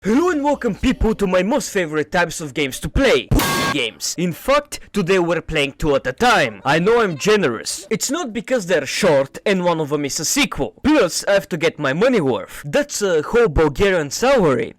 Hello and welcome people to my most favorite types of games to play. Games. In fact, today we're playing 2 at a time. I know I'm generous. It's not because they're short and one of them is a sequel. Plus, I have to get my money worth. That's a whole Bulgarian salary.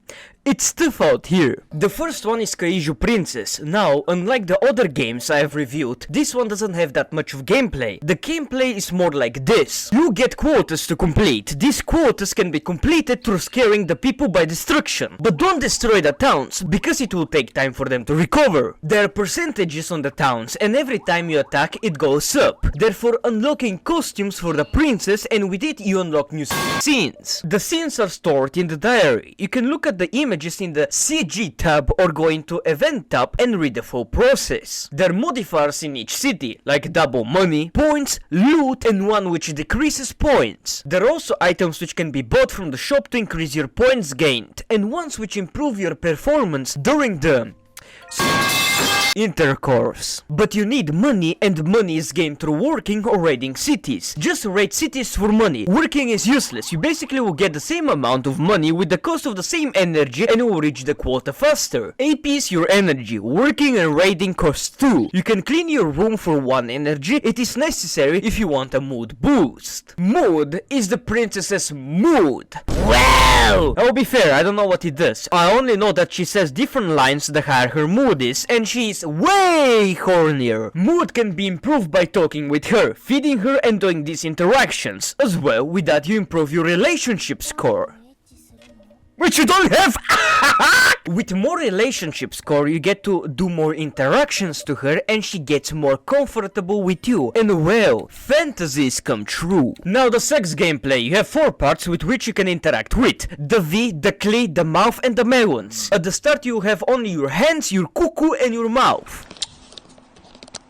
It's tough out here. The first one is Kaiju Princess. Now, unlike the other games I have reviewed, this one doesn't have that much of gameplay. The gameplay is more like this. You get quotas to complete. These quotas can be completed through scaring the people by destruction. But don't destroy the towns, because it will take time for them to recover. There are percentages on the towns, and every time you attack, it goes up. Therefore, unlocking costumes for the princess, and with it you unlock new scenes. The scenes are stored in the diary. You can look at the images in the CG tab or go into Event tab and read the full process. There are modifiers in each city, like double money, points, loot, and one which decreases points. There are also items which can be bought from the shop to increase your points gained, and ones which improve your performance during the intercourse. But you need money, and money is gained through working or raiding cities. Just raid cities for money. Working is useless. You basically will get the same amount of money with the cost of the same energy and will reach the quota faster. AP is your energy. Working and raiding costs 2. You can clean your room for 1 energy. It is necessary if you want a mood boost. Mood is the princess's mood. Wow! I'll be fair, I don't know what it does. I only know that she says different lines the higher her mood is, and she is way hornier. Mood can be improved by talking with her, feeding her, and doing these interactions. As well, with that you improve your relationship score, which you don't have. With more relationship score, you get to do more interactions to her, and she gets more comfortable with you. And well, fantasies come true. Now the sex gameplay. You have 4 parts with which you can interact with: the V, the clit, the mouth, and the melons. At the start you have only your hands, your cuckoo, and your mouth.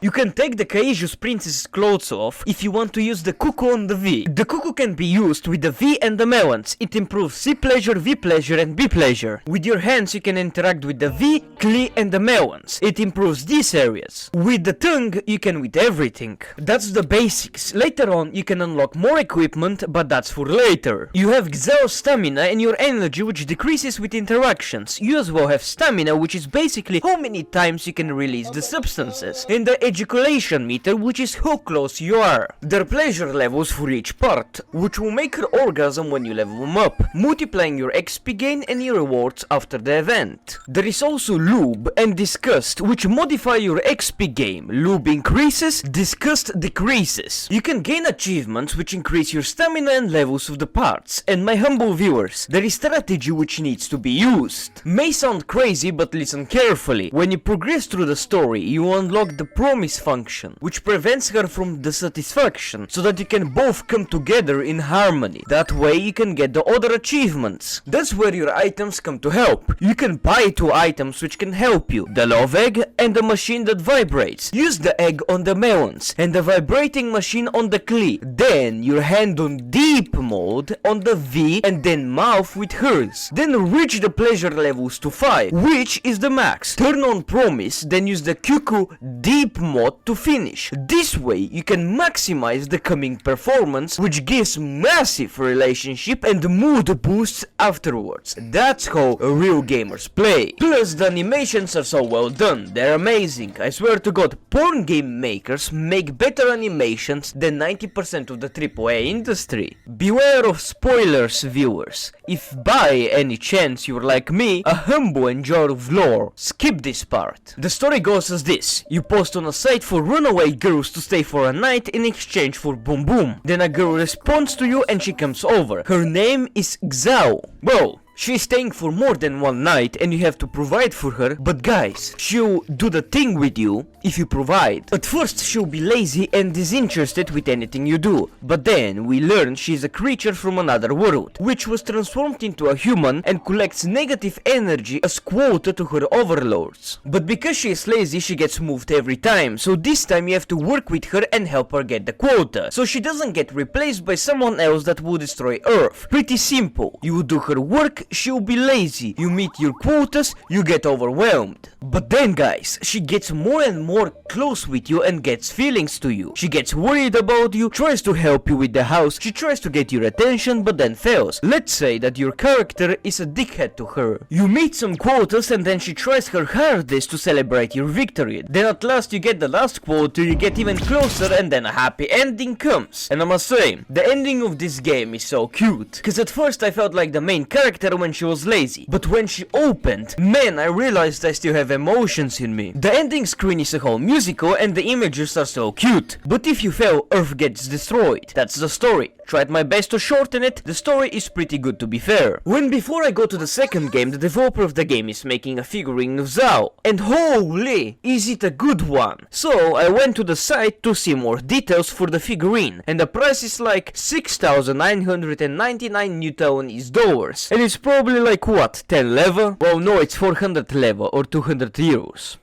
You can take the Kaiju Princess's clothes off if you want to use the cuckoo on the V. The cuckoo can be used with the V and the melons. It improves C pleasure, V pleasure, and B pleasure. With your hands you can interact with the V, cli, and the melons. It improves these areas. With the tongue you can with everything. That's the basics. Later on you can unlock more equipment, but that's for later. You have Xao stamina and your energy, which decreases with interactions. You as well have stamina, which is basically how many times you can release the substances. And the ejaculation meter, which is how close you are. There are pleasure levels for each part, which will make her orgasm when you level them up, multiplying your XP gain and your rewards after the event. There is also lube and disgust, which modify your XP gain. Lube increases, disgust decreases. You can gain achievements which increase your stamina and levels of the parts. And my humble viewers, there is strategy which needs to be used. May sound crazy, but listen carefully. When you progress through the story, you unlock the promise function, which prevents her from dissatisfaction, so that you can both come together in harmony. That way you can get the other achievements. That's where your items come to help. You can buy 2 items which can help you: the love egg and the machine that vibrates. Use the egg on the melons and the vibrating machine on the cli. Then your hand on deep mode on the V, and then mouth with hers. Then reach the pleasure levels to 5, which is the max. Turn on promise, then use the cuckoo deep mode to finish. This way you can maximize the coming performance, which gives massive relationship and mood boosts afterwards. That's how real gamers play. Plus the animations are so well done, they're amazing. I swear to god, porn game makers make better animations than 90% of the AAA industry. Beware of spoilers, viewers. If by any chance you're like me, a humble enjoyer of lore, skip this part. The story goes as this: you post on a site for runaway girls to stay for a night in exchange for boom boom. Then a girl responds to you and she comes over. Her name is Xao. Well, she's staying for more than 1 night and you have to provide for her, but guys, she'll do the thing with you if you provide. At first she'll be lazy and disinterested with anything you do, but then we learn she's a creature from another world, which was transformed into a human and collects negative energy as quota to her overlords. But because she is lazy, she gets moved every time, so this time you have to work with her and help her get the quota, so she doesn't get replaced by someone else that will destroy Earth. Pretty simple. You will do her work weak, she'll be lazy. You meet your quotas, you get overwhelmed. But then guys, she gets more and more close with you and gets feelings to you. She gets worried about you, tries to help you with the house, she tries to get your attention but then fails. Let's say that your character is a dickhead to her. You meet some quotas and then she tries her hardest to celebrate your victory. Then at last you get the last quota, you get even closer and then a happy ending comes. And I must say, the ending of this game is so cute. Cause at first I felt like the main character when she was lazy. But when she opened, man, I realized I still have emotions in me. The ending screen is a whole musical and the images are so cute. But if you fail, Earth gets destroyed. That's the story. Tried my best to shorten it, the story is pretty good to be fair. When before I go to the second game, the developer of the game is making a figurine of Zhao. And holy, is it a good one. So I went to the site to see more details for the figurine. And the price is like 6,999 New Taiwanese dollars. And it's probably like what, 10 leva? Well no, it's 400 leva or 200 euros.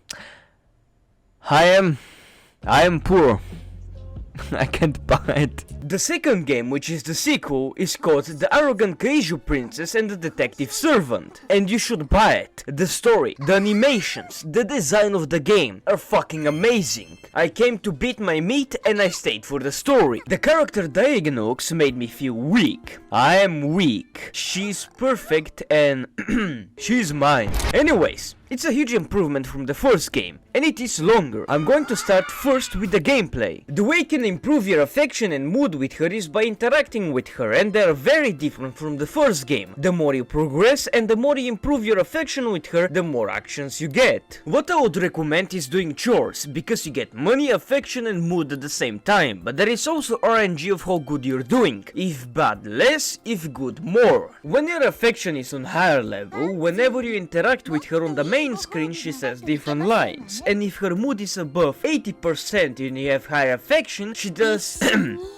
I am poor. I can't buy it. The second game, which is the sequel, is called The Arrogant Kaiju Princess and the Detective Servant. And you should buy it. The story, the animations, the design of the game are fucking amazing. I came to beat my meat and I stayed for the story. The character Diagonaux made me feel weak. I am weak. She's perfect and she's mine. Anyways, it's a huge improvement from the first game, and it is longer. I'm going to start first with the gameplay. The way you can improve your affection and mood with her is by interacting with her, and they are very different from the first game. The more you progress and the more you improve your affection with her, the more actions you get. What I would recommend is doing chores, because you get money, affection and mood at the same time, but there is also RNG of how good you're doing. If bad less, if good more. When your affection is on higher level, whenever you interact with her on the main screen she says different lines, and if her mood is above 80% and you have high affection, she does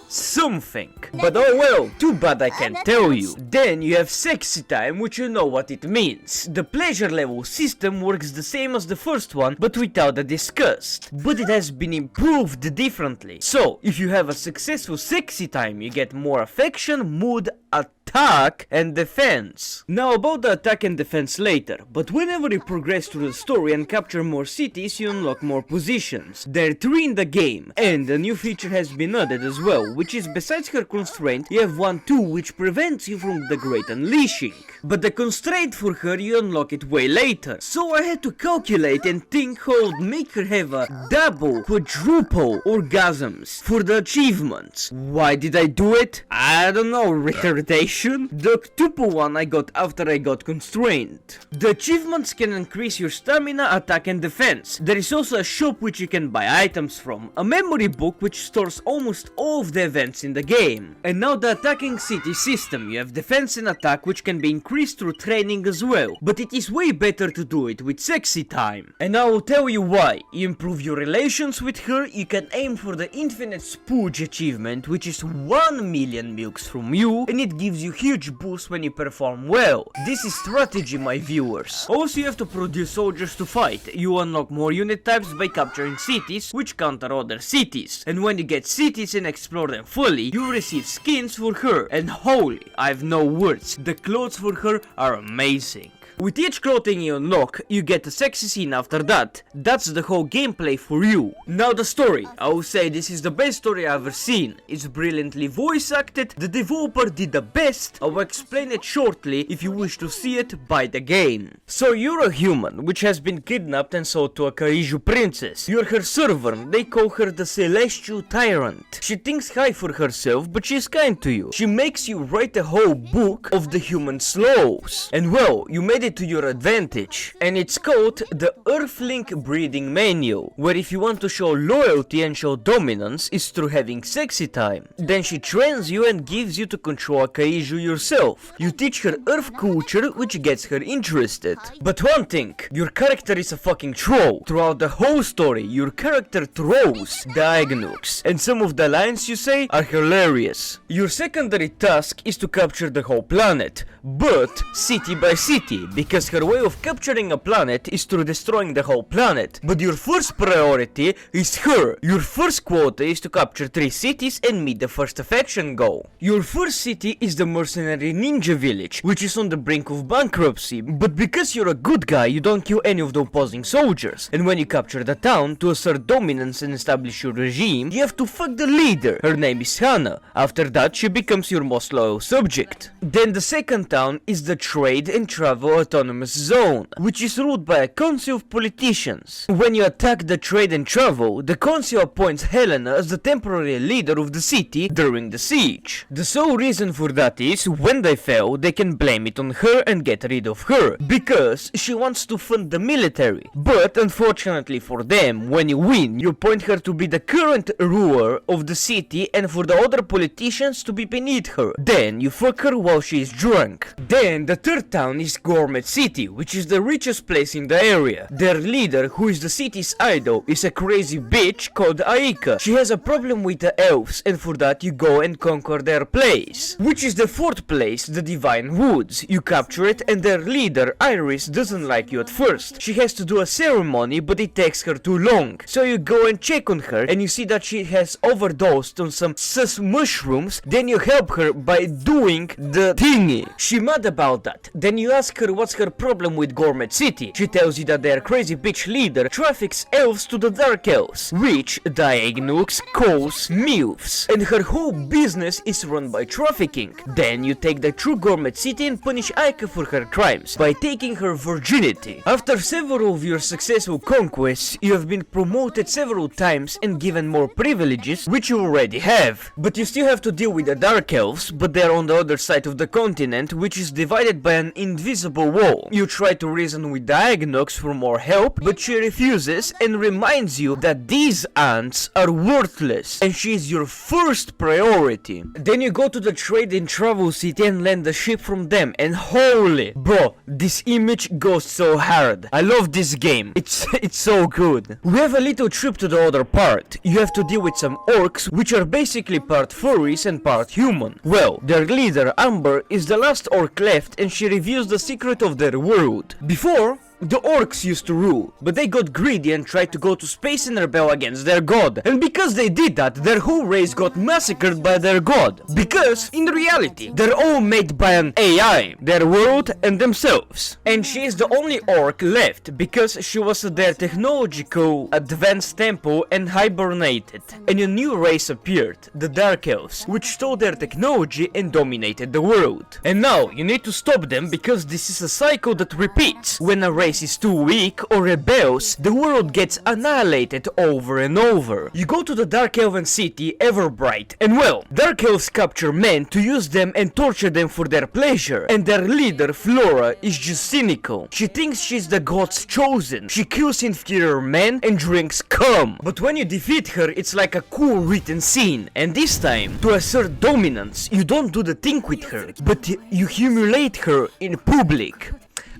something. But oh well, too bad I can't tell you. Then you have sexy time, which you know what it means. The pleasure level system works the same as the first one, but without the disgust. But it has been improved differently. So, if you have a successful sexy time, you get more affection, mood, attack and defense. Now about the attack and defense later, but whenever you progress through the story and capture more cities, you unlock more positions. There are 3 in the game, and a new feature has been added as well, which is besides her constraint, you have one too which prevents you from the Great Unleashing. But the constraint for her you unlock it way later, so I had to calculate and think how I would make her have a double, quadruple orgasms for the achievements. Why did I do it? I don't know, retardation? The octuple one I got after I got constrained. The achievements can increase your stamina, attack and defense. There is also a shop which you can buy items from, a memory book which stores almost all of the events in the game. And now the attacking city system, you have defense and attack which can be increased through training as well, but it is way better to do it with sexy time. And I will tell you why. You improve your relations with her, you can aim for the infinite spooge achievement which is 1 million milks from you, and it gives you huge boost when you perform well. This is strategy, my viewers. Also you have to produce soldiers to fight. You unlock more unit types by capturing cities which counter other cities, and when you get cities and explore them fully, you receive skins for her, and holy, I have no words, the clothes for her are amazing. With each clothing you unlock, you get a sexy scene after that. That's the whole gameplay for you. Now the story. I will say this is the best story I've ever seen. It's brilliantly voice acted, the developer did the best. I will explain it shortly. If you wish to see it, buy the game. So you're a human, which has been kidnapped and sold to a Kaiju Princess. You're her servant, they call her the Celestial Tyrant. She thinks high for herself, but she's kind to you. She makes you write a whole book of the human slows. And well, you made it to your advantage, and it's called the Earthlink Breeding Manual, where if you want to show loyalty and show dominance is through having sexy time. Then she trains you and gives you to control a Kaiju yourself. You teach her Earth culture, which gets her interested. But one thing, your character is a fucking troll. Throughout the whole story, your character trolls Diagonaux, and some of the lines you say are hilarious. Your secondary task is to capture the whole planet, but city by city, because her way of capturing a planet is through destroying the whole planet. But your first priority is her. Your first quota is to capture 3 cities and meet the first faction goal. Your first city is the mercenary ninja village, which is on the brink of bankruptcy, but because you're a good guy, you don't kill any of the opposing soldiers. And when you capture the town to assert dominance and establish your regime, you have to fuck the leader. Her name is Hannah. After that, she becomes your most loyal subject. Then the second town is the Trade and Travel Autonomous Zone, which is ruled by a council of politicians. When you attack the Trade and Travel, the council appoints Helena as the temporary leader of the city during the siege. The sole reason for that is, when they fail, they can blame it on her and get rid of her, because she wants to fund the military. But unfortunately for them, when you win, you appoint her to be the current ruler of the city and for the other politicians to be beneath her. Then you fuck her while she is drunk. Then the third town is Gourmet City, which is the richest place in the area. Their leader, who is the city's idol, is a crazy bitch called Aika. She has a problem with the elves, and for that you go and conquer their place, which is the fourth place, the Divine Woods. You capture it, and their leader, Iris, doesn't like you at first. She has to do a ceremony, but it takes her too long. So you go and check on her, and you see that she has overdosed on some sus mushrooms. Then you help her by doing the thingy. She mad about that. Then you ask her what's her problem with Gourmet City. She tells you that their crazy bitch leader traffics elves to the Dark Elves, which Diagnooks calls MILFs, and her whole business is run by trafficking. Then you take the true Gourmet City and punish Aika for her crimes by taking her virginity. After several of your successful conquests, you have been promoted several times and given more privileges, which you already have. But you still have to deal with the Dark Elves, but they're on the other side of the continent, which is divided by an invisible wall. You try to reason with Diagnox for more help, but she refuses and reminds you that these ants are worthless, and she is your first priority. Then you go to the Trade and Travel City and land the ship from them, and holy bro, this image goes so hard. I love this game. It's so good. We have a little trip to the other part. You have to deal with some orcs, which are basically part furries and part human. Well, their leader Amber is the last orc left, and she reveals the secret of their world. Before, the orcs used to rule, but they got greedy and tried to go to space and rebel against their god. And because they did that, their whole race got massacred by their god. Because, in reality, they're all made by an AI, their world and themselves. And she is the only orc left, because she was at their technological advanced temple and hibernated. And a new race appeared, the Dark Elves, which stole their technology and dominated the world. And now, you need to stop them because this is a cycle that repeats. When a race is too weak or rebels, the world gets annihilated over and over. You go to the Dark Elven city, Everbright, and well, Dark Elves capture men to use them and torture them for their pleasure, and their leader, Flora, is just cynical. She thinks she's the god's chosen. She kills inferior men and drinks cum. But when you defeat her, it's like a cool written scene, and this time, to assert dominance, you don't do the thing with her, but you humiliate her in public.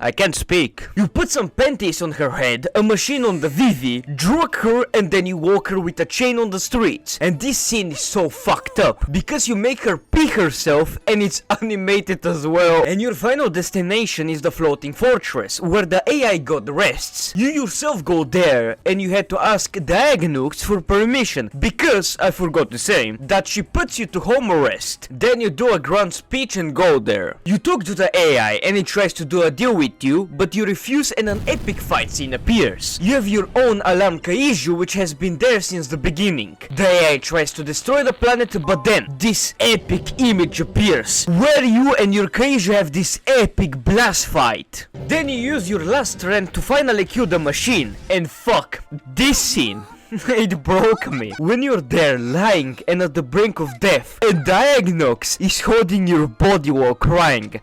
I can't speak. You put some panties on her head, a machine on the Vivi, drug her, and then you walk her with a chain on the streets. And this scene is so fucked up, because you make her pee herself, and it's animated as well. And your final destination is the floating fortress, where the AI god rests. You yourself go there, and you had to ask Diagnooks for permission, because, I forgot to say, that she puts you to home arrest. Then you do a grand speech and go there. You talk to the AI, and it tries to do a deal with you, but you refuse and an epic fight scene appears. You have your own alarm Kaiju, which has been there since the beginning. The AI tries to destroy the planet, but then this epic image appears, where you and your Kaiju have this epic blast fight. Then you use your last strength to finally kill the machine, and fuck, this scene. It broke me. When you're there lying and at the brink of death, and Diagnox is holding your body while crying,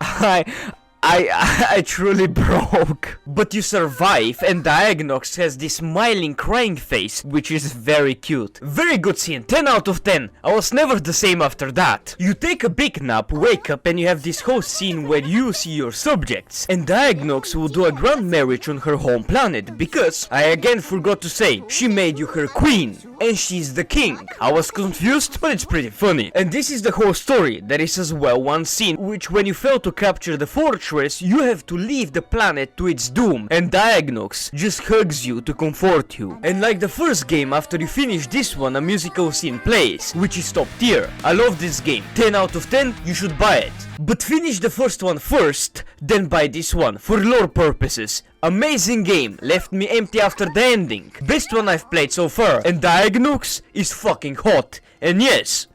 I truly broke. But you survive, and Diagnox has this smiling crying face, which is very cute. Very good scene, 10 out of 10. I was never the same after that. You take a big nap, wake up, and you have this whole scene where you see your subjects. And Diagnox will do a grand marriage on her home planet, because, I again forgot to say, she made you her queen, and she's the king. I was confused, but it's pretty funny. And this is the whole story. There is as well one scene, which when you fail to capture the fortress, actress, you have to leave the planet to its doom, and Diagnox just hugs you to comfort you. And like the first game, after you finish this one, a musical scene plays, which is top tier. I love this game. 10 out of 10, you should buy it. But finish the first one first, then buy this one, for lore purposes. Amazing game, left me empty after the ending. Best one I've played so far, and Diagnox is fucking hot. And yes,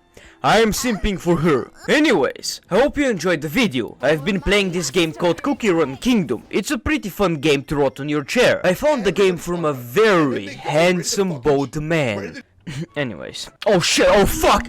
I am simping for her. Anyways, I hope you enjoyed the video. I've been playing this game called Cookie Run Kingdom. It's a pretty fun game to rot on your chair. I found the game from a very handsome bald man. Anyways. Oh shit, oh fuck!